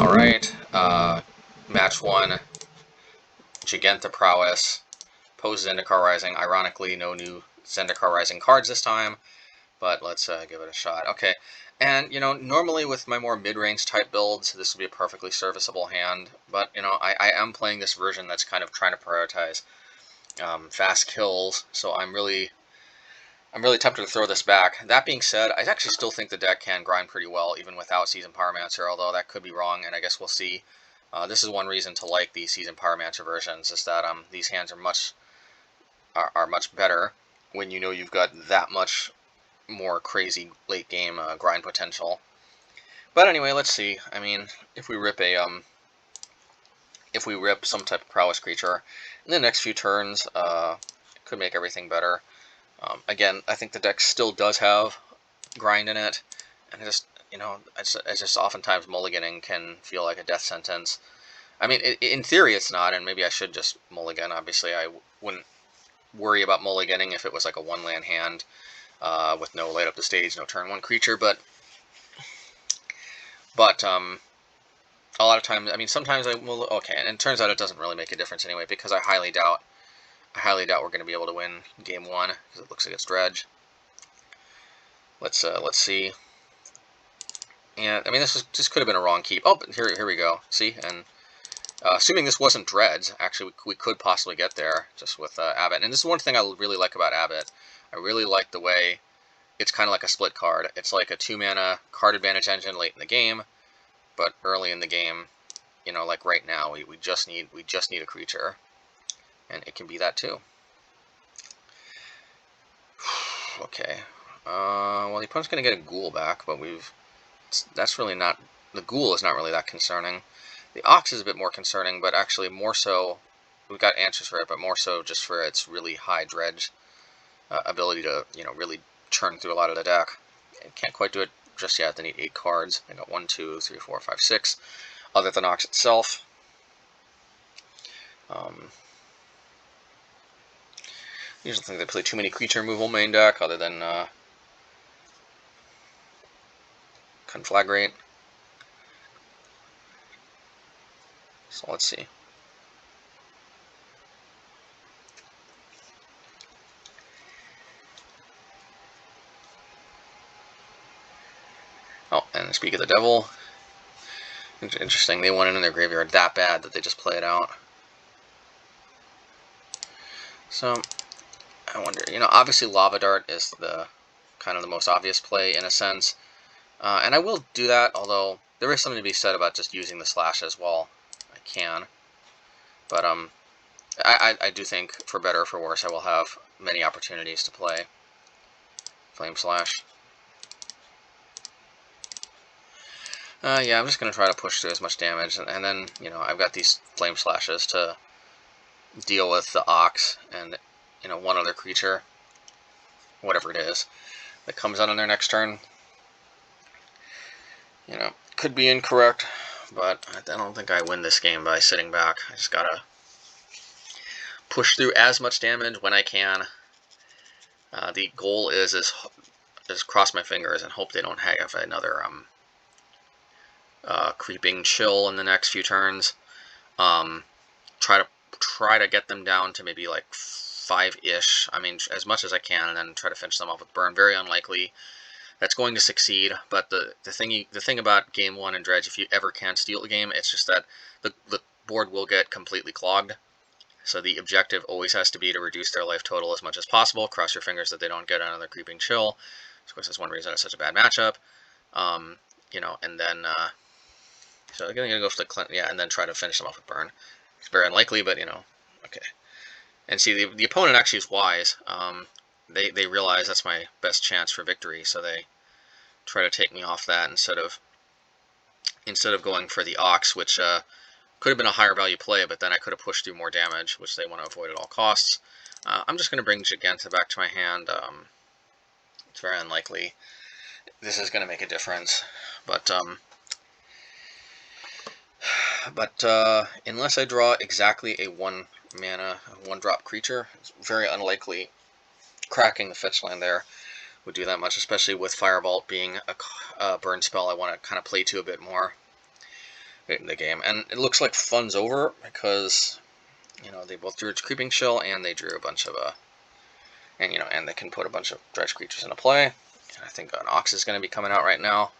Alright, match 1, Jegantha Prowess, post Zendikar Rising. Ironically, no new Zendikar Rising cards this time, but let's give it a shot. Okay, and, normally with my more mid-range type builds, this would be a perfectly serviceable hand, but, I am playing this version that's kind of trying to prioritize fast kills, so I'm really tempted to throw this back. That being said, I actually still think the deck can grind pretty well, even without Seasoned Pyromancer, although that could be wrong, and I guess we'll see. This is one reason to like these Seasoned Pyromancer versions, is that these hands are much better when you know you've got that much more crazy late game grind potential. But anyway, let's see. I mean, if we rip some type of prowess creature in the next few turns, it could make everything better. Again, I think the deck still does have grind in it, and it's just oftentimes mulliganing can feel like a death sentence. I mean, in theory it's not, and maybe I should just mulligan. Obviously, I wouldn't worry about mulliganing if it was like a one-land hand with no light up the stage, no turn 1 creature, but a lot of times, I mean, sometimes I will. Okay, and it turns out it doesn't really make a difference anyway, because I highly doubt we're going to be able to win game 1 because it looks like it's Dredge. Let's see. And I mean, this could have been a wrong keep. Oh, but here we go. See, and assuming this wasn't Dredge, actually we could possibly get there just with Abbott. And this is one thing I really like about Abbott. I really like the way it's kind of like a split card. It's like a 2-mana card advantage engine late in the game, but early in the game, like right now, we just need a creature, and it can be that too. Okay. Well, the opponent's going to get a ghoul back, but that's really not... The ghoul is not really that concerning. The Ox is a bit more concerning, but actually more so... We've got answers for it, but more so just for its really high Dredge ability to, really churn through a lot of the deck. I can't quite do it just yet. They need 8 cards. I got 1, 2, 3, 4, 5, 6. Other than Ox itself. Usually think they play too many creature removal main deck, other than Conflagrate. So let's see. Oh, and Speak of the Devil. Interesting, they want it in their graveyard that bad that they just play it out. So, I wonder, obviously Lava Dart is the kind of the most obvious play in a sense. And I will do that, although there is something to be said about just using the slashes while I can. But I do think, for better or for worse, I will have many opportunities to play Flame Slash. Yeah, I'm just going to try to push through as much damage, and then, I've got these Flame Slashes to deal with the Ox and, one other creature, whatever it is, that comes out on their next turn. Could be incorrect, but I don't think I win this game by sitting back. I just gotta push through as much damage when I can. The goal is cross my fingers and hope they don't have another creeping chill in the next few turns. Try to get them down to maybe like 5-ish. I mean, as much as I can, and then try to finish them off with burn. Very unlikely that's going to succeed, but the thing about game 1 in Dredge, if you ever can steal the game, it's just that the board will get completely clogged. So the objective always has to be to reduce their life total as much as possible. Cross your fingers that they don't get another creeping chill. Of course, that's one reason it's such a bad matchup. And then so I'm gonna go for the Clint, yeah, and then try to finish them off with burn. It's very unlikely, but okay. And see, the opponent actually is wise. They realize that's my best chance for victory, so they try to take me off that instead of going for the Ox, which could have been a higher value play, but then I could have pushed through more damage, which they want to avoid at all costs. I'm just going to bring Jegantha back to my hand. It's very unlikely this is going to make a difference, but unless I draw exactly a 1-mana, 1-drop creature, it's very unlikely cracking the fetch land there would do that much, especially with Firebolt being a burn spell I want to kind of play to a bit more. in the game. And it looks like fun's over because, you know, they both drew its Creeping Shell and they drew a bunch of and you know, and they can put a bunch of Dredge creatures into play. And I think an Ox is going to be coming out right now.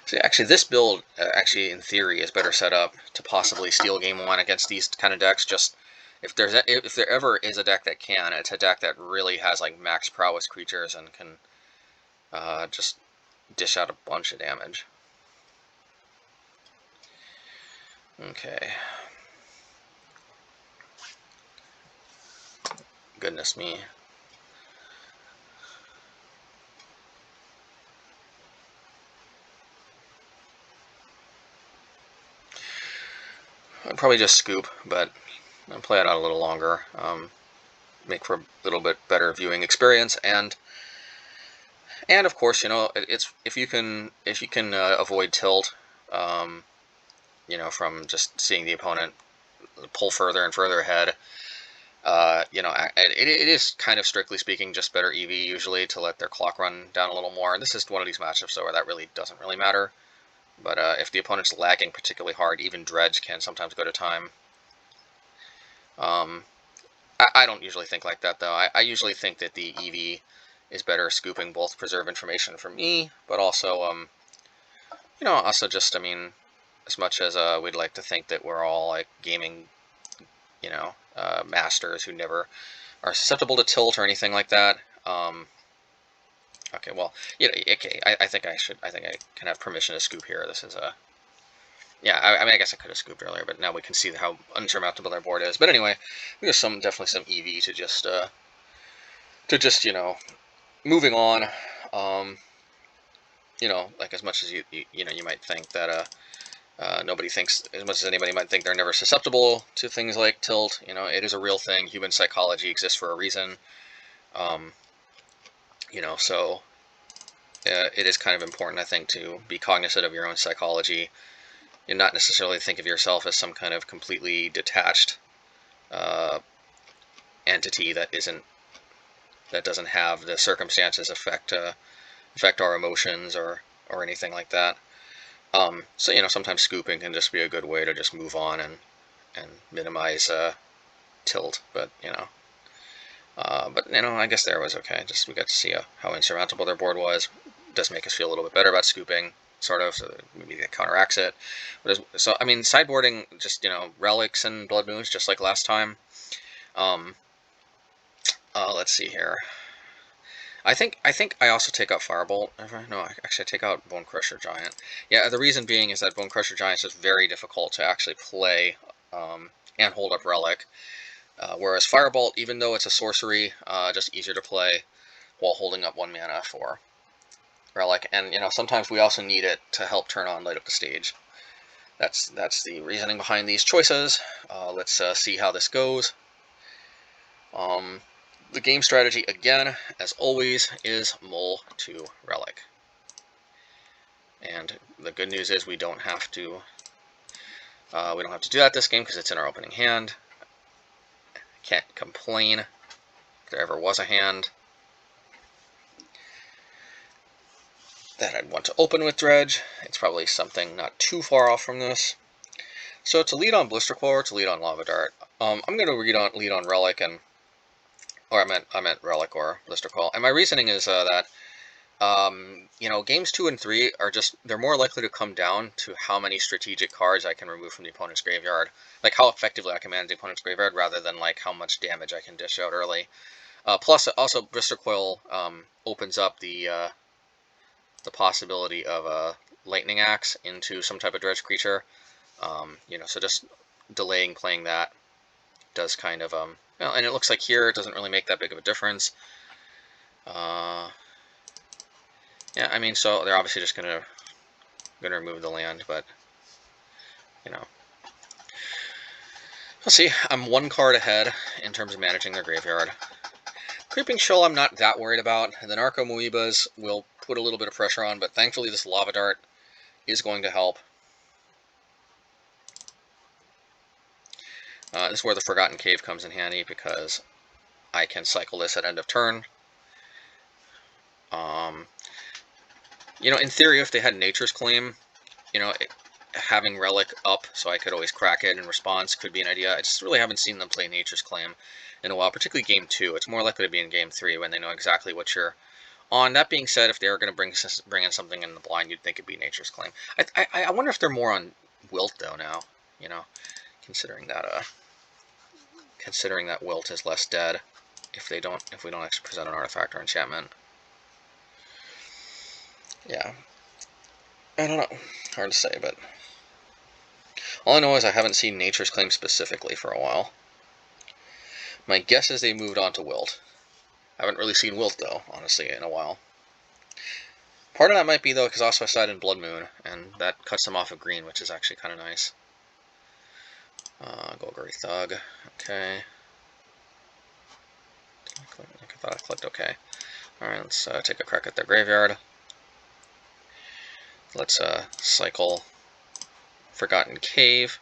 So actually, this build, actually in theory, is better set up to possibly steal game one against these kind of decks. Just if there ever is a deck that can, it's a deck that really has like max prowess creatures and can just dish out a bunch of damage. Okay. Goodness me. I'd probably just scoop, but I'll play it out a little longer. Make for a little bit better viewing experience, and of course, you know, it's if you can avoid tilt, you know, from just seeing the opponent pull further and further ahead. You know, it is kind of, strictly speaking, just better EV usually to let their clock run down a little more. And this is one of these matchups though where that really doesn't really matter. But if the opponent's lagging particularly hard, even Dredge can sometimes go to time. I don't usually think like that though. I usually think that the EV is better scooping both preserve information for me, but also, you know, also just, I mean, as much as we'd like to think that we're all like gaming, you know, masters who never are susceptible to tilt or anything like that. Okay, well, yeah, okay. I think I can have permission to scoop here. This is a, yeah. I mean, I guess I could have scooped earlier, but now we can see how unsurmountable their board is. But anyway, there's definitely some EV to just you know, moving on. You know, like as much as you know, you might think that nobody thinks, as much as anybody might think they're never susceptible to things like tilt. You know, it is a real thing. Human psychology exists for a reason. You know, so it is kind of important, I think, to be cognizant of your own psychology and not necessarily think of yourself as some kind of completely detached entity that doesn't have the circumstances affect our emotions or anything like that. So you know, sometimes scooping can just be a good way to just move on and minimize tilt. But you know, I guess there was okay. Just we got to see how insurmountable their board was. It does make us feel a little bit better about scooping, sort of. So maybe that counteracts it. So I mean, sideboarding, just you know, relics and blood moons, just like last time. Let's see here. I think I also take out Firebolt. No, actually I take out Bone Crusher Giant. Yeah, the reason being is that Bone Crusher Giant is very difficult to actually play and hold up Relic. Whereas Firebolt, even though it's a sorcery, just easier to play while holding up 1 mana for Relic. And you know, sometimes we also need it to help turn on Light Up the Stage. That's the reasoning behind these choices. Let's see how this goes. The game strategy, again, as always, is Mull to Relic. And the good news is we don't have to do that this game because it's in our opening hand. Can't complain if there ever was a hand that I'd want to open with Dredge. It's probably something not too far off from this. So to lead on Blister Coil or to lead on Lava Dart, I'm going to lead on Relic or I meant Relic or Blister Coil. And my reasoning is that you know, games 2 and 3 are they're more likely to come down to how many strategic cards I can remove from the opponent's graveyard, like how effectively I can manage the opponent's graveyard, rather than like how much damage I can dish out early. Plus, also Blister Coil opens up the possibility of a Lightning Axe into some type of Dredge creature. You know, so just delaying playing that does kind of well, and it looks like here it doesn't really make that big of a difference. Yeah, I mean, so they're obviously just gonna remove the land, but you know, we'll see. I'm 1 card ahead in terms of managing their graveyard. Creeping Shell I'm not that worried about. The Narco Moebas will put a little bit of pressure on, but thankfully this Lava Dart is going to help. This is where the Forgotten Cave comes in handy, because I can cycle this at end of turn. You know, in theory, if they had Nature's Claim, you know, having Relic up so I could always crack it in response could be an idea. I just really haven't seen them play Nature's Claim in a while, particularly Game 2. It's more likely to be in Game 3 when they know exactly what you're on. That being said, if they were going to bring in something in the blind, you'd think it'd be Nature's Claim. I wonder if they're more on Wilt, though, now, you know, considering that Wilt is less dead if we don't actually present an artifact or enchantment. Yeah. I don't know. Hard to say, but all I know is I haven't seen Nature's Claim specifically for a while. My guess is they moved on to Wilt. I haven't really seen Wilt, though, honestly, in a while. Part of that might be, though, because also I side in Blood Moon, and that cuts them off of green, which is actually kind of nice. Golgari Thug. Okay. I thought I clicked okay. Alright, let's take a crack at their graveyard. Let's cycle Forgotten Cave.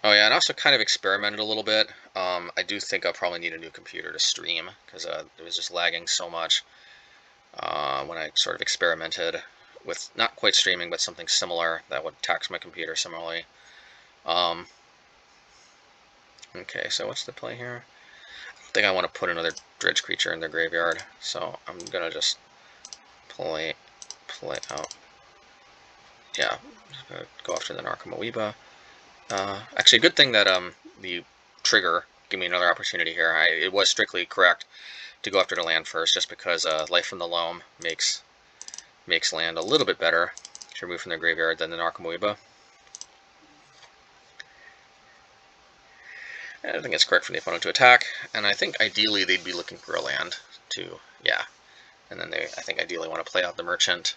Oh yeah, and also kind of experimented a little bit. I do think I'll probably need a new computer to stream, because it was just lagging so much when I sort of experimented with, not quite streaming, but something similar that would tax my computer similarly. Okay, so what's the play here? I don't think I want to put another Dredge creature in their graveyard, so I'm going to just play out. Yeah, go after the Narcomoeba. Actually, a good thing that the trigger gave me another opportunity here. It was strictly correct to go after the land first, just because Life from the Loam makes land a little bit better to remove from their graveyard than the Narcomoeba. I think it's correct for the opponent to attack, and I think ideally they'd be looking for a land to, yeah. And then I think ideally want to play out the Merchant.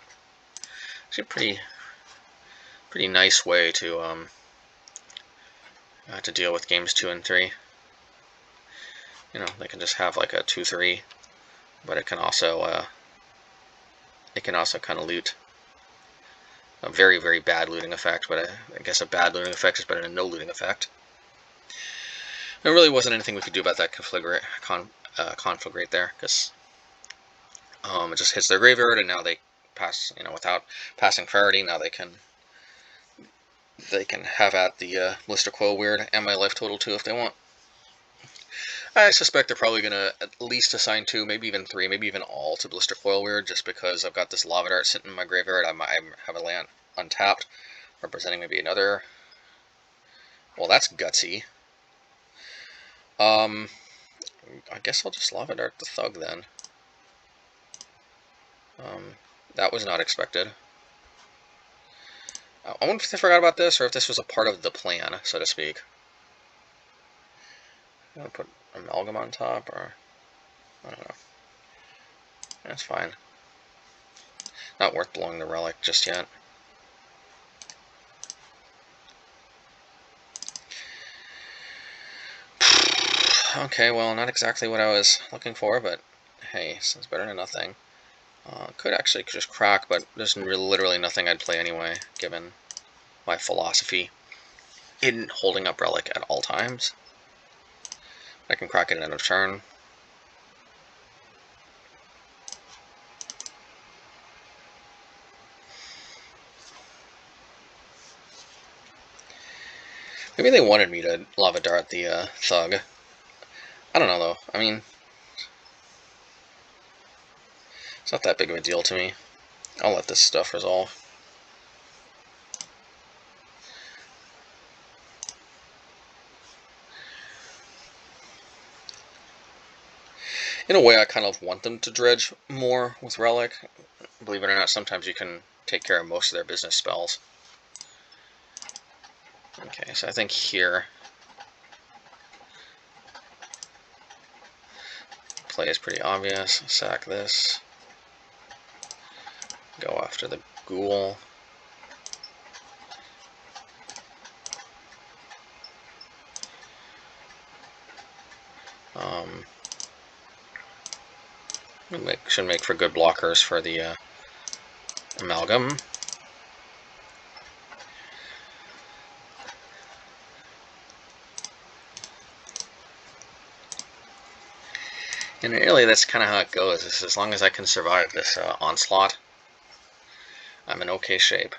Actually, pretty nice way to deal with games 2 and 3. You know, they can just have like a 2/3, but it can also kind of loot. A very, very bad looting effect, but I guess a bad looting effect is better than no looting effect. There really wasn't anything we could do about that conflagrate there, because it just hits their graveyard, and now they pass, you know, without passing priority. Now they can have at the Blister Coil Weird and my life total too if they want. I suspect they're probably going to at least assign 2, maybe even 3, maybe even all to Blister Coil Weird, just because I've got this Lava Dart sitting in my graveyard. I have a land untapped, representing maybe another. Well, that's gutsy. I guess I'll just Lava Dart the Thug then. That was not expected. I wonder if they forgot about this, or if this was a part of the plan, so to speak. I'm going to put Amalgam on top, or I don't know. That's fine. Not worth blowing the Relic just yet. Okay, well, not exactly what I was looking for, but hey, it's better than nothing. Could actually just crack, but there's literally nothing I'd play anyway, given my philosophy in holding up Relic at all times. I can crack it at end of turn. Maybe they wanted me to Lava Dart the Thug. I don't know, though. I mean, it's not that big of a deal to me. I'll let this stuff resolve. In a way, I kind of want them to dredge more with Relic. Believe it or not, sometimes you can take care of most of their business spells. Okay, so I think here play is pretty obvious. Sack this. Go after the Ghoul. Should make for good blockers for the Amalgam. And really, that's kind of how it goes. Is as long as I can survive this onslaught, I'm in okay shape.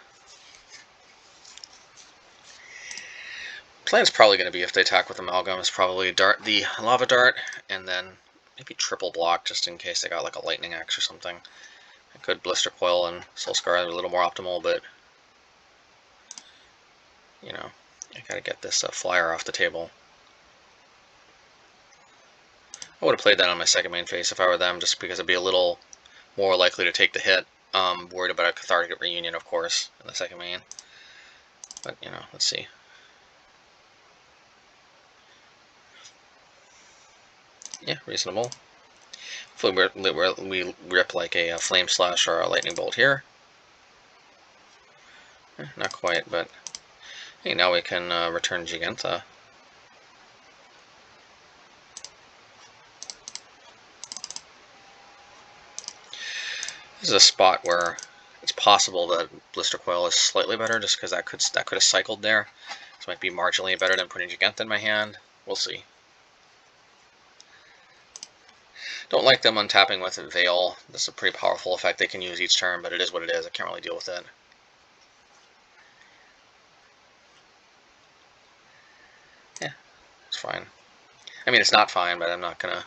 Plan's probably going to be, if they attack with Amalgam, is probably dart the Lava Dart, and then maybe triple block just in case they got like a Lightning Axe or something. I could Blister Coil and Soul Scar are a little more optimal, but you know, I gotta get this flyer off the table. I would have played that on my second main phase if I were them, just because I'd be a little more likely to take the hit. Worried about a Cathartic Reunion, of course, in the second main. But, you know, let's see. Yeah, reasonable. Hopefully we rip like a Flame Slash or a Lightning Bolt here. Not quite, but hey, now we can return Jegantha. This is a spot where it's possible that Blister Coil is slightly better, just because that could have cycled there. This might be marginally better than putting Jegantha in my hand. We'll see. Don't like them untapping with Veil. This is a pretty powerful effect they can use each turn, but it is what it is. I can't really deal with it. Yeah, it's fine. I mean, it's not fine, but I'm not gonna,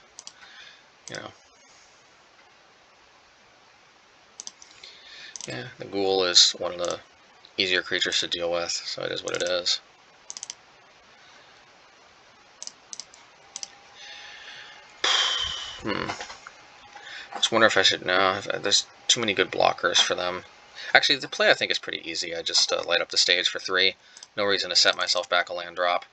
you know. Yeah, the Ghoul is one of the easier creatures to deal with, so it is what it is. I just wonder if I should, no, there's too many good blockers for them. Actually, the play I think is pretty easy. I just light up the stage for 3. No reason to set myself back a land drop.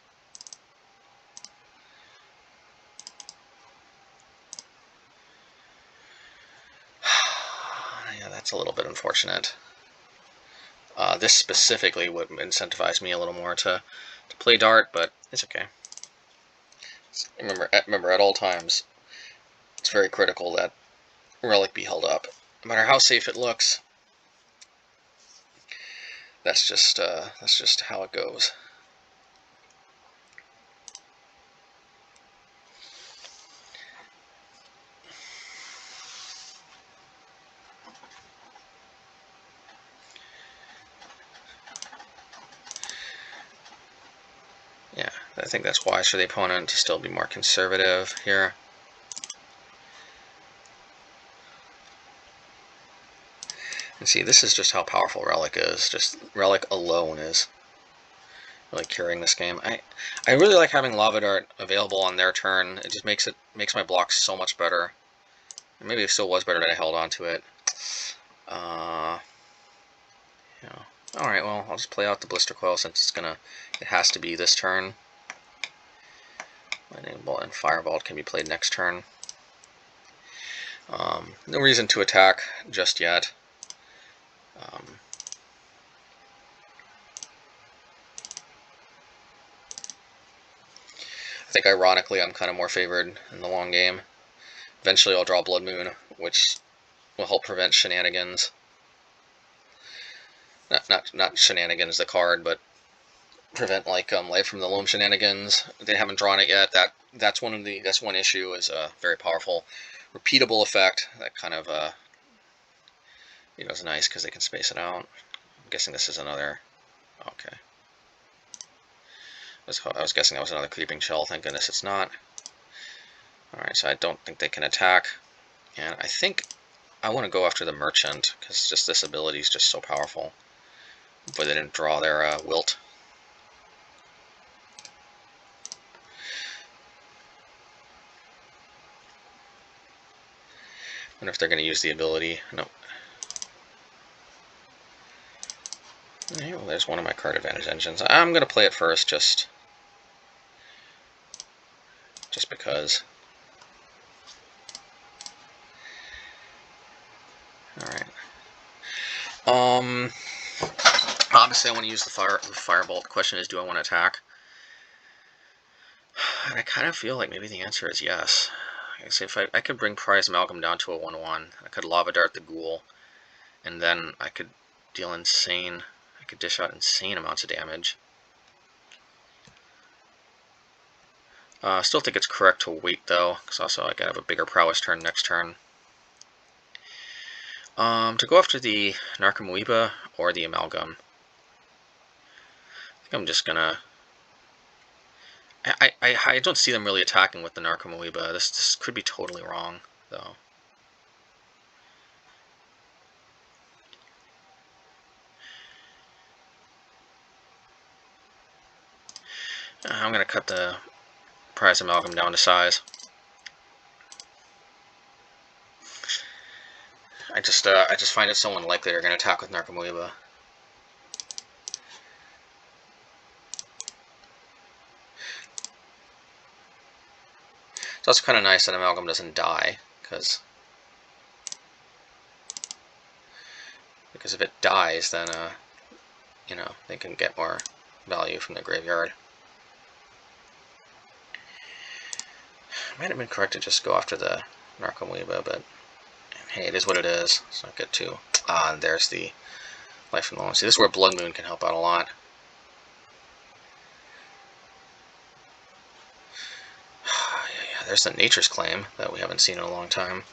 Yeah, that's a little bit unfortunate. This specifically would incentivize me a little more to play Dart, but it's okay. Remember, at all times, it's very critical that Relic be held up. No matter how safe it looks, that's just how it goes. Yeah, I think that's wise for the opponent to still be more conservative here. And see, this is just how powerful Relic is. Just Relic alone is really carrying this game. I really like having Lava Dart available on their turn. It just makes my blocks so much better. Maybe it still was better that I held on to it. You know. All right, well, I'll just play out the Blister Coil since it has to be this turn. Lightning Bolt and Firebolt can be played next turn. No reason to attack just yet. I think ironically I'm kind of more favored in the long game. Eventually I'll draw Blood Moon, which will help prevent shenanigans. Not shenanigans the card, but prevent like Life from the Loam shenanigans. They haven't drawn it yet. That's one issue. Is a very powerful, repeatable effect that kind of is nice because they can space it out. I'm guessing this is another. Okay. I was guessing that was another Creeping Shell. Thank goodness it's not. Alright, so I don't think they can attack. And I think I want to go after the Merchant, because just this ability is just so powerful. Hopefully they didn't draw their Wilt. I wonder if they're going to use the ability. No. Okay, well, there's one of my card advantage engines. I'm going to play it first, just because. Alright. Obviously I want to use the Firebolt. The question is, do I want to attack? And I kind of feel like maybe the answer is yes. So if I could bring Prize Amalgam down to a 1/1, I could Lava Dart the Ghoul, and then I could deal insane. I could dish out insane amounts of damage. Still think it's correct to wait though, because also I could have a bigger prowess turn next turn. To go after the Narcomoeba or the Amalgam. I think I'm just gonna... I don't see them really attacking with the Narcomoeba. This could be totally wrong, though. I'm gonna cut the Prize Amalgam down to size. I just find it so unlikely they're gonna attack with Narcomoeba. So it's kind of nice that Amalgam doesn't die, because if it dies, then you know, they can get more value from the graveyard. Might have been correct to just go after the Narcomoeba, but hey, it is what it is. Let's not get too... and there's the Life from the Loam. See, this is where Blood Moon can help out a lot. Yeah, there's the Nature's Claim that we haven't seen in a long time.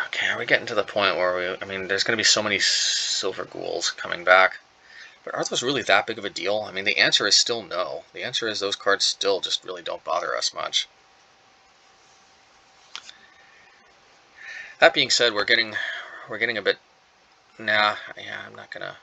Okay, are we getting to the point where I mean, there's going to be so many Silver Ghouls coming back. But are those really that big of a deal? I mean, the answer is still no. The answer is those cards still just really don't bother us much. That being said, we're getting a bit... Nah, yeah, I'm not gonna...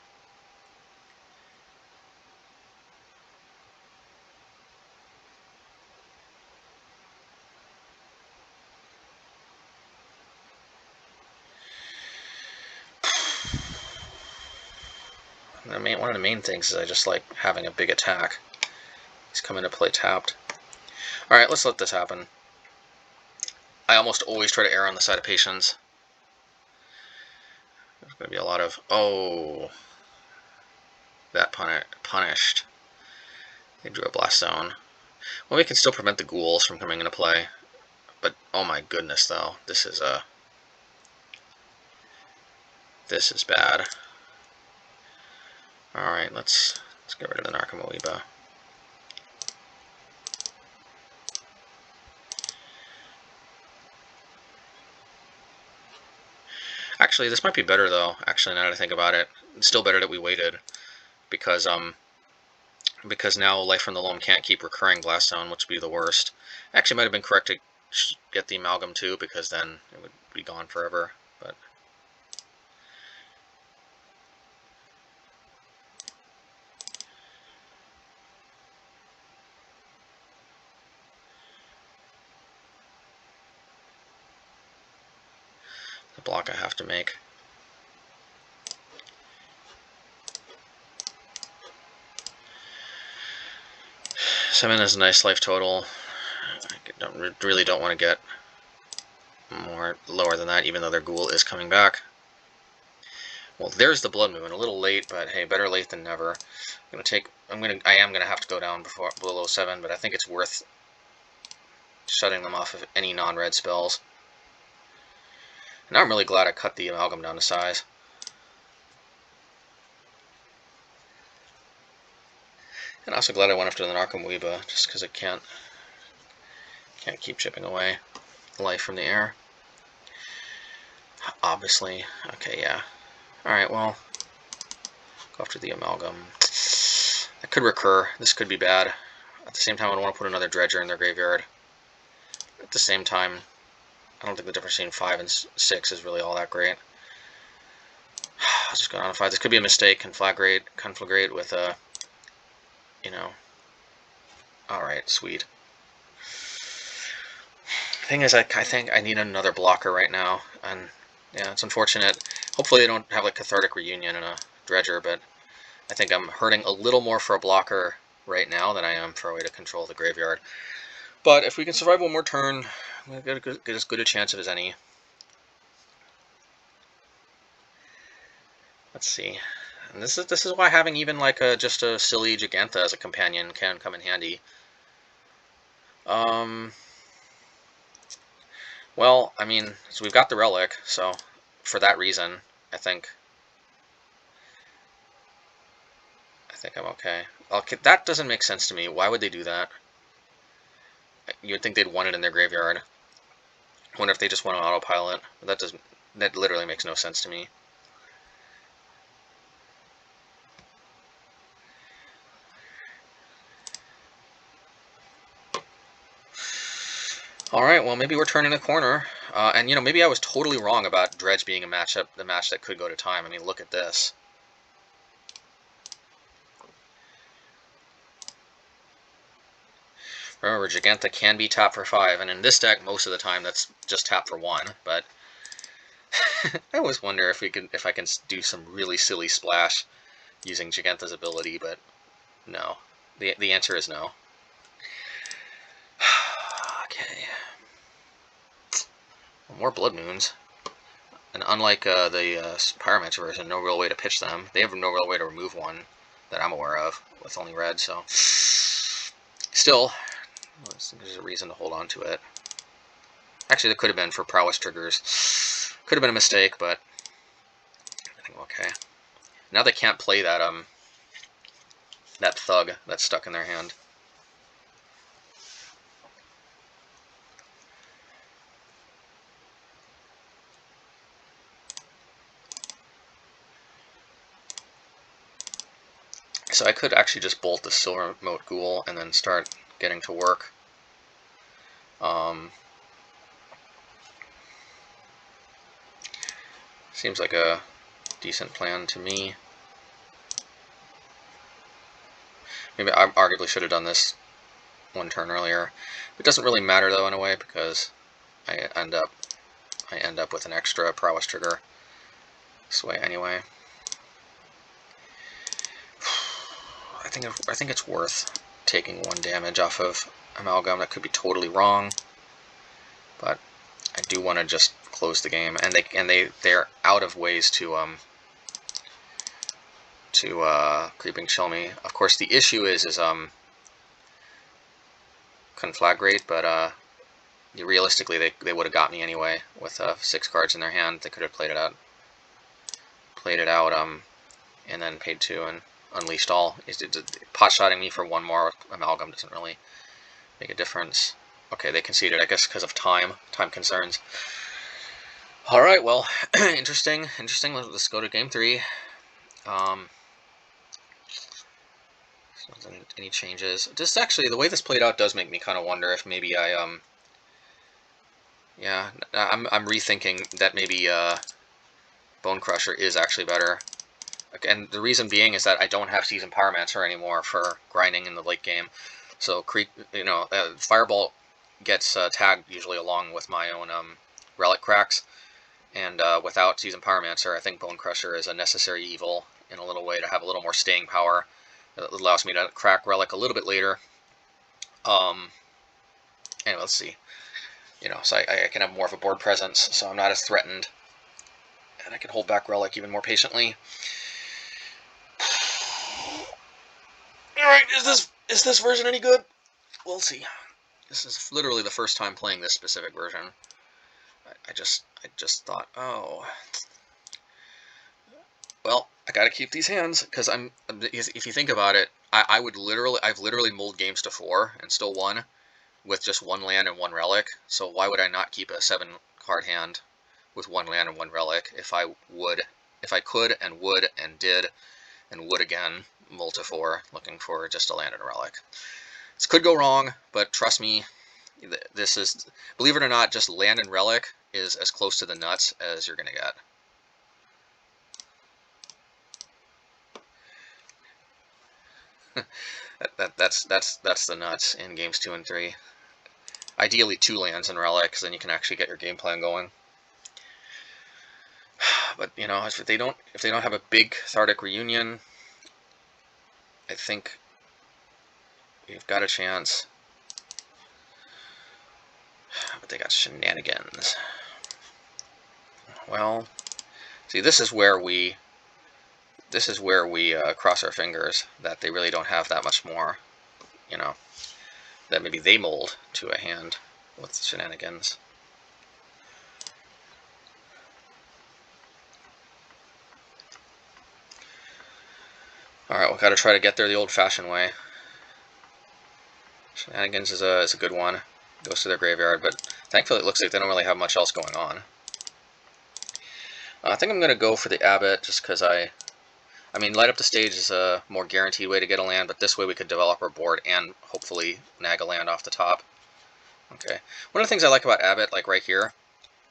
One of the main things is I just like having a big attack. He's coming to play tapped. Alright, let's let this happen. I almost always try to err on the side of patience. There's going to be a lot of... Oh... That punished. They drew a Blast Zone. Well, we can still prevent the ghouls from coming into play. But, oh my goodness, though. This is bad. Alright, let's get rid of the Narcomoeba. Actually, this might be better, though. Actually, now that I think about it. It's still better that we waited. Because now Life from the Loam can't keep recurring Blast Zone, which would be the worst. Actually, might have been correct to get the Amalgam, too, because then it would be gone forever. But... the block I have to make. Seven is a nice life total. I really don't want to get more lower than that, even though their ghoul is coming back. Well, there's the Blood Moon. A little late, but hey, better late than never. I am gonna have to go down below 7, but I think it's worth shutting them off of any non-red spells. And I'm really glad I cut the Amalgam down to size. And also glad I went after the Narcomoeba, just because it can't keep chipping away life from the air. Obviously. Okay, yeah. Alright, well, go after the Amalgam. That could recur. This could be bad. At the same time, I don't want to put another Dredger in their graveyard. At the same time, I don't think the difference between 5 and 6 is really all that great. I'll just go down to 5. This could be a mistake. Conflagrate with a... You know. Alright, sweet. Thing is, I think I need another blocker right now. And, yeah, it's unfortunate. Hopefully they don't have like Cathartic Reunion and a Dredger, but I think I'm hurting a little more for a blocker right now than I am for a way to control the graveyard. But if we can survive one more turn, we'll get as good a chance of as any. Let's see. And this is why having even like just a silly Jegantha as a companion can come in handy. Well, I mean, so we've got the relic, so for that reason, I think I'm okay. Okay, that doesn't make sense to me. Why would they do that? You would think they'd want it in their graveyard. I wonder if they just want on autopilot. But that literally makes no sense to me. Alright, well, maybe we're turning the corner. And, you know, maybe I was totally wrong about Dredge being the match that could go to time. I mean, look at this. Remember, Jegantha can be tapped for 5, and in this deck, most of the time, that's just tap for 1. But I always wonder if I can do some really silly splash using Jegantha's ability, but no. The answer is no. Okay. More Blood Moons. And unlike the Pyromancer version, no real way to pitch them. They have no real way to remove one that I'm aware of with only red, so... Still, there's a reason to hold on to it. Actually, that could have been for Prowess triggers. Could have been a mistake, but I think okay. Now they can't play that that thug that's stuck in their hand. So I could actually just bolt the Silver Moat Ghoul and then start getting to work. Seems like a decent plan to me. Maybe I arguably should have done this one turn earlier. It doesn't really matter though in a way because I end up with an extra Prowess trigger this way anyway. I think it's worth taking 1 damage off of Amalgam. That could be totally wrong, but I do want to just close the game, and they're out of ways to Creeping Chill me. Of course, the issue is Conflagrate, but realistically they would have got me anyway with 6 cards in their hand. They could have played it out, and then paid 2 and unleashed all. Pot-shotting me for 1 more Amalgam doesn't really make a difference. Okay, they conceded, I guess, because of time concerns. All right, well, interesting. Let's go to game 3. Any changes? This actually, the way this played out does make me kind of wonder if maybe I'm rethinking that maybe Bone Crusher is actually better. And the reason being is that I don't have Seasoned Pyromancer anymore for grinding in the late game. So, Firebolt gets tagged usually along with my own Relic Cracks. And without Seasoned Pyromancer, I think Bone Crusher is a necessary evil in a little way to have a little more staying power. It allows me to crack Relic a little bit later. Anyway, let's see. So I can have more of a board presence, so I'm not as threatened. And I can hold back Relic even more patiently. Alright, is this version any good? We'll see. This is literally the first time playing this specific version. I just thought, oh, well, I gotta keep these hands, because if you think about it, I've literally mulled games to 4 and still won with just 1 land and 1 relic. So why would I not keep a 7-card hand with 1 land and 1 relic if I could and would and did and would again mull to 4 looking for just a land and a relic. This could go wrong, but trust me, this is, believe it or not, just land and relic is as close to the nuts as you're gonna get. That's the nuts in games 2 and 3. Ideally 2 lands and relics, then you can actually get your game plan going. But if they don't have a big Cathartic Reunion, I think you've got a chance. But they got shenanigans. Well, see, this is where we cross our fingers that they really don't have that much more. That maybe they mold to a hand with shenanigans. Alright, we've got to try to get there the old-fashioned way. Shenanigans is a good one. goes to their graveyard, but thankfully it looks like they don't really have much else going on. I think I'm going to go for the Abbot just because I mean, light up the stage is a more guaranteed way to get a land, but this way we could develop our board and hopefully nag a land off the top. Okay. One of the things I like about Abbot, like right here,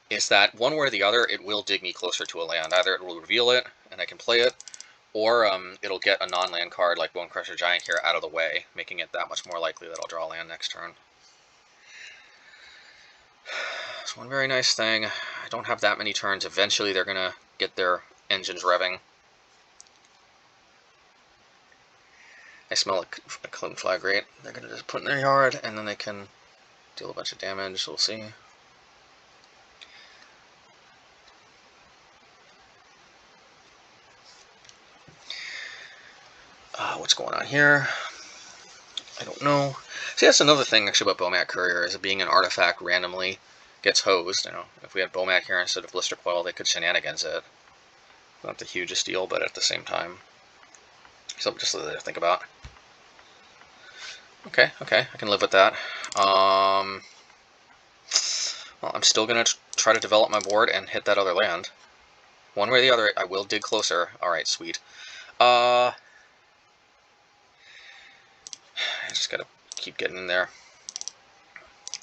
is that one way or the other, it will dig me closer to a land. Either it will reveal it, and I can play it, or it'll get a non-land card like Bone Crusher Giant here out of the way, making it that much more likely that I'll draw a land next turn. It's one very nice thing. I don't have that many turns. Eventually they're going to get their engines revving. I smell a Clone Flag Rate. They're going to just put in their yard, and then they can deal a bunch of damage. We'll see. What's going on here? I don't know. See, that's another thing actually about Bomat Courier, is it being an artifact randomly gets hosed. You know, if we had Bomat here instead of Blister Coil, they could shenanigans it. Not the hugest deal, but at the same time, something just to think about. Okay, I can live with that. Well, I'm still gonna try to develop my board and hit that other land. One way or the other, I will dig closer. All right, sweet. I just gotta keep getting in there.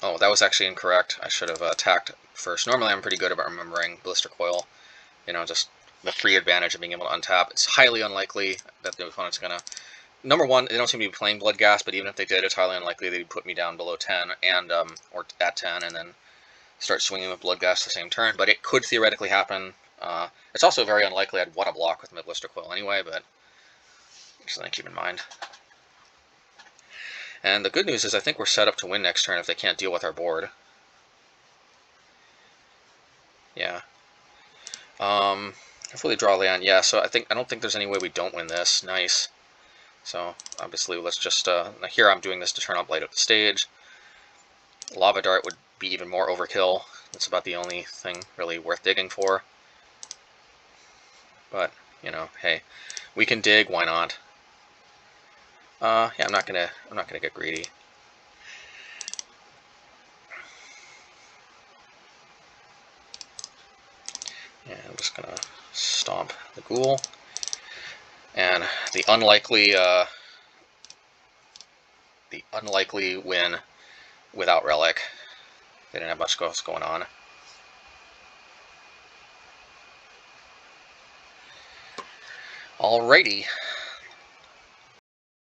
Oh, that was actually incorrect. I should have attacked first. Normally, I'm pretty good about remembering Blister Coil. You know, just the free advantage of being able to untap. It's highly unlikely that the opponent's gonna... Number one, they don't seem to be playing Bloodghast, but even if they did, it's highly unlikely they'd put me down below 10 and or at 10 and then start swinging with Bloodghast the same turn. But it could theoretically happen. It's also very unlikely I'd want to block with my Blister Coil anyway, but something to keep in mind. And the good news is I think we're set up to win next turn if they can't deal with our board. Yeah. Hopefully draw land. Yeah, so I don't think there's any way we don't win this. Nice. So obviously let's just here I'm doing this to turn up light up the stage. Lava Dart would be even more overkill. That's about the only thing really worth digging for. But, you know, hey, we can dig, why not? Yeah, I'm not gonna get greedy. Yeah, I'm just gonna stomp the ghoul. And the unlikely win without Relic. They didn't have much else going on. Alrighty.